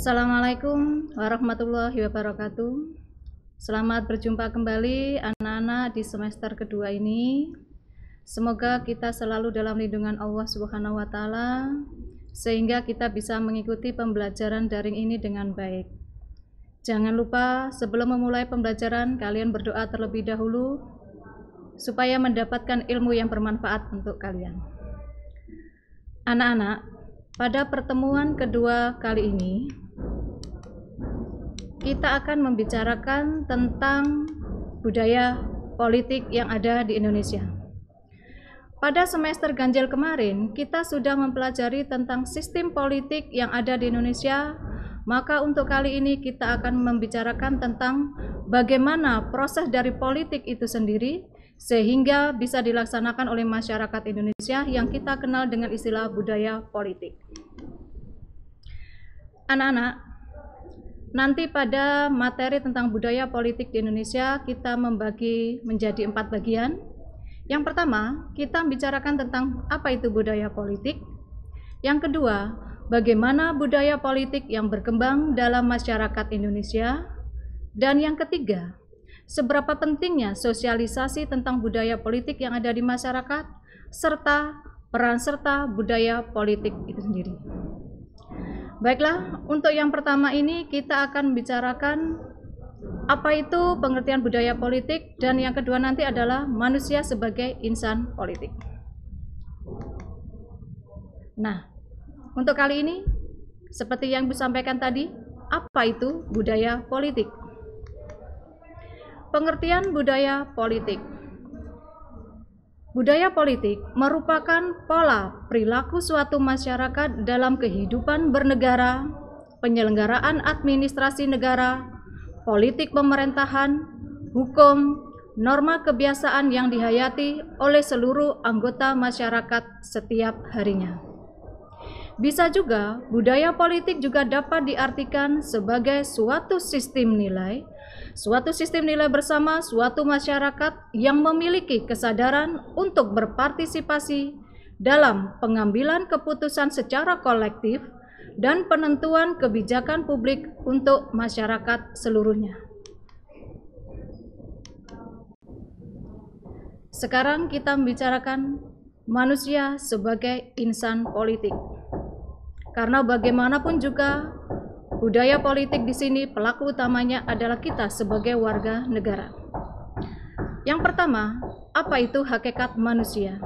Assalamualaikum warahmatullahi wabarakatuh. Selamat berjumpa kembali anak-anak di semester kedua ini. Semoga kita selalu dalam lindungan Allah Subhanahu wa Ta'ala, sehingga kita bisa mengikuti pembelajaran daring ini dengan baik. Jangan lupa sebelum memulai pembelajaran, kalian berdoa terlebih dahulu supaya mendapatkan ilmu yang bermanfaat untuk kalian. Anak-anak, pada pertemuan kedua kali ini, kita akan membicarakan tentang budaya politik yang ada di Indonesia. Pada semester ganjil kemarin, kita sudah mempelajari tentang sistem politik yang ada di Indonesia. Maka untuk kali ini kita akan membicarakan tentang bagaimana proses dari politik itu sendiri, sehingga bisa dilaksanakan oleh masyarakat Indonesia yang kita kenal dengan istilah budaya politik. Anak-anak, nanti pada materi tentang budaya politik di Indonesia kita membagi menjadi 4 bagian. Yang pertama, kita membicarakan tentang apa itu budaya politik. Yang kedua, bagaimana budaya politik yang berkembang dalam masyarakat Indonesia. Dan yang ketiga, seberapa pentingnya sosialisasi tentang budaya politik yang ada di masyarakat, serta peran serta budaya politik itu sendiri. Baiklah, untuk yang pertama ini kita akan membicarakan apa itu pengertian budaya politik, dan yang kedua nanti adalah manusia sebagai insan politik. Nah, untuk kali ini, seperti yang disampaikan tadi, apa itu budaya politik? Pengertian budaya politik. Budaya politik merupakan pola perilaku suatu masyarakat dalam kehidupan bernegara, penyelenggaraan administrasi negara, politik pemerintahan, hukum, norma kebiasaan yang dihayati oleh seluruh anggota masyarakat setiap harinya. Bisa juga, budaya politik juga dapat diartikan sebagai suatu sistem nilai bersama suatu masyarakat yang memiliki kesadaran untuk berpartisipasi dalam pengambilan keputusan secara kolektif dan penentuan kebijakan publik untuk masyarakat seluruhnya. Sekarang kita membicarakan manusia sebagai insan politik. Karena bagaimanapun juga budaya politik di sini pelaku utamanya adalah kita sebagai warga negara. Yang pertama, apa itu hakikat manusia?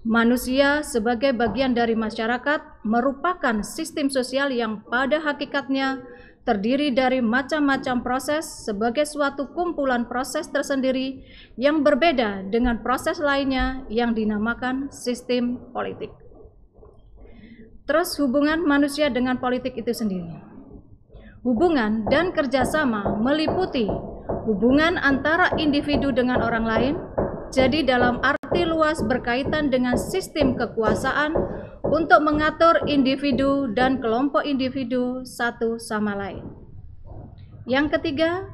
Manusia sebagai bagian dari masyarakat merupakan sistem sosial yang pada hakikatnya terdiri dari macam-macam proses sebagai suatu kumpulan proses tersendiri yang berbeda dengan proses lainnya yang dinamakan sistem politik. Terus hubungan manusia dengan politik itu sendiri. Hubungan dan kerjasama meliputi hubungan antara individu dengan orang lain, jadi dalam arti luas berkaitan dengan sistem kekuasaan untuk mengatur individu dan kelompok individu satu sama lain. Yang ketiga,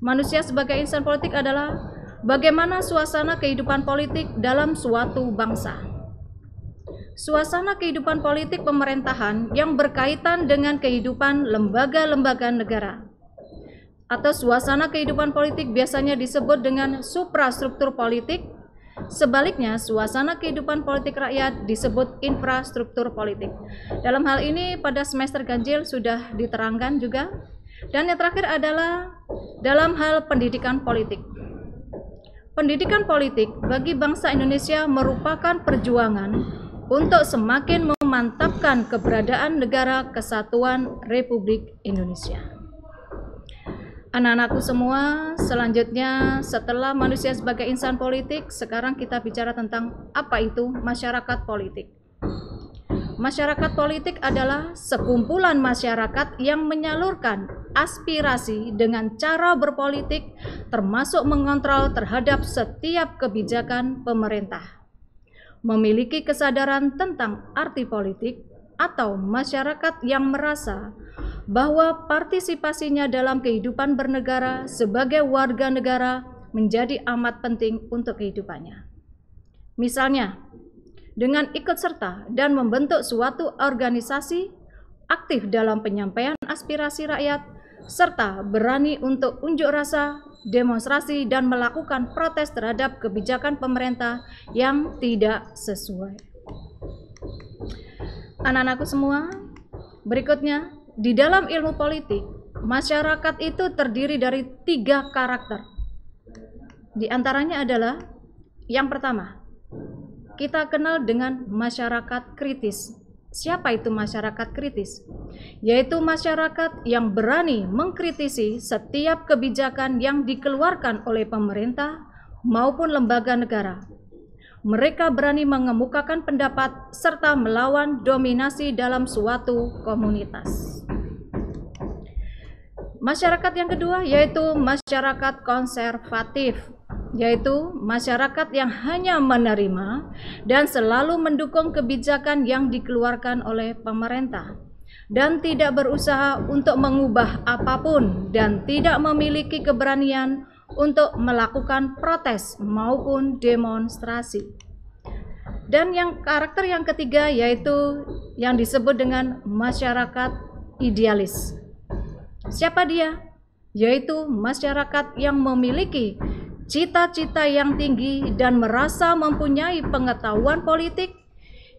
manusia sebagai insan politik adalah bagaimana suasana kehidupan politik dalam suatu bangsa. Suasana kehidupan politik pemerintahan yang berkaitan dengan kehidupan lembaga-lembaga negara, atau suasana kehidupan politik biasanya disebut dengan suprastruktur politik. Sebaliknya, suasana kehidupan politik rakyat disebut infrastruktur politik. Dalam hal ini pada semester ganjil sudah diterangkan juga. Dan yang terakhir adalah dalam hal pendidikan politik. Pendidikan politik bagi bangsa Indonesia merupakan perjuangan untuk semakin memantapkan keberadaan Negara Kesatuan Republik Indonesia. Anak-anakku semua, selanjutnya setelah manusia sebagai insan politik, sekarang kita bicara tentang apa itu masyarakat politik. Masyarakat politik adalah sekumpulan masyarakat yang menyalurkan aspirasi dengan cara berpolitik, termasuk mengontrol terhadap setiap kebijakan pemerintah. Memiliki kesadaran tentang arti politik, atau masyarakat yang merasa bahwa partisipasinya dalam kehidupan bernegara sebagai warga negara menjadi amat penting untuk kehidupannya. Misalnya, dengan ikut serta dan membentuk suatu organisasi aktif dalam penyampaian aspirasi rakyat, serta berani untuk unjuk rasa, demonstrasi, dan melakukan protes terhadap kebijakan pemerintah yang tidak sesuai. Anak-anakku semua, berikutnya, di dalam ilmu politik, masyarakat itu terdiri dari 3 karakter. Di antaranya adalah, yang pertama, kita kenal dengan masyarakat kritis. Siapa itu masyarakat kritis? Yaitu masyarakat yang berani mengkritisi setiap kebijakan yang dikeluarkan oleh pemerintah maupun lembaga negara. Mereka berani mengemukakan pendapat serta melawan dominasi dalam suatu komunitas. Masyarakat yang kedua yaitu masyarakat konservatif, yaitu masyarakat yang hanya menerima dan selalu mendukung kebijakan yang dikeluarkan oleh pemerintah dan tidak berusaha untuk mengubah apapun dan tidak memiliki keberanian untuk melakukan protes maupun demonstrasi. Dan karakter yang ketiga yaitu yang disebut dengan masyarakat idealis. Siapa dia? Yaitu masyarakat yang memiliki cita-cita yang tinggi dan merasa mempunyai pengetahuan politik,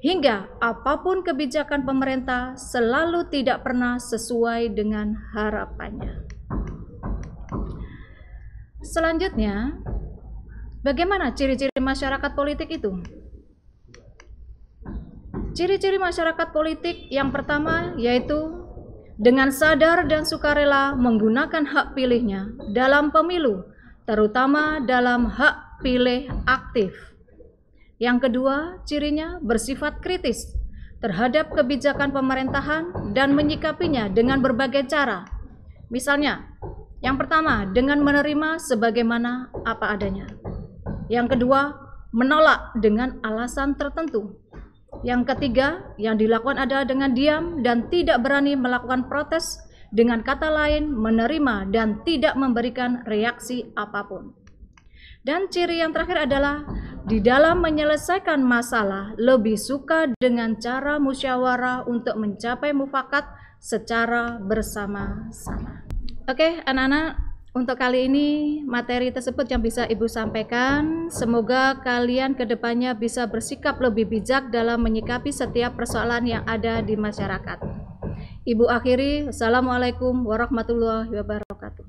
hingga apapun kebijakan pemerintah selalu tidak pernah sesuai dengan harapannya. Selanjutnya, bagaimana ciri-ciri masyarakat politik itu? Ciri-ciri masyarakat politik yang pertama yaitu dengan sadar dan sukarela menggunakan hak pilihnya dalam pemilu, terutama dalam hak pilih aktif. Yang kedua, cirinya bersifat kritis terhadap kebijakan pemerintahan dan menyikapinya dengan berbagai cara. Misalnya, yang pertama, dengan menerima sebagaimana apa adanya. Yang kedua, menolak dengan alasan tertentu. Yang ketiga, yang dilakukan adalah dengan diam dan tidak berani melakukan protes, dengan kata lain menerima dan tidak memberikan reaksi apapun. Dan ciri yang terakhir adalah di dalam menyelesaikan masalah lebih suka dengan cara musyawarah untuk mencapai mufakat secara bersama-sama. Oke, anak-anak, untuk kali ini materi tersebut yang bisa Ibu sampaikan. Semoga kalian kedepannya bisa bersikap lebih bijak dalam menyikapi setiap persoalan yang ada di masyarakat. Ibu akhiri, Wassalamualaikum warahmatullahi wabarakatuh.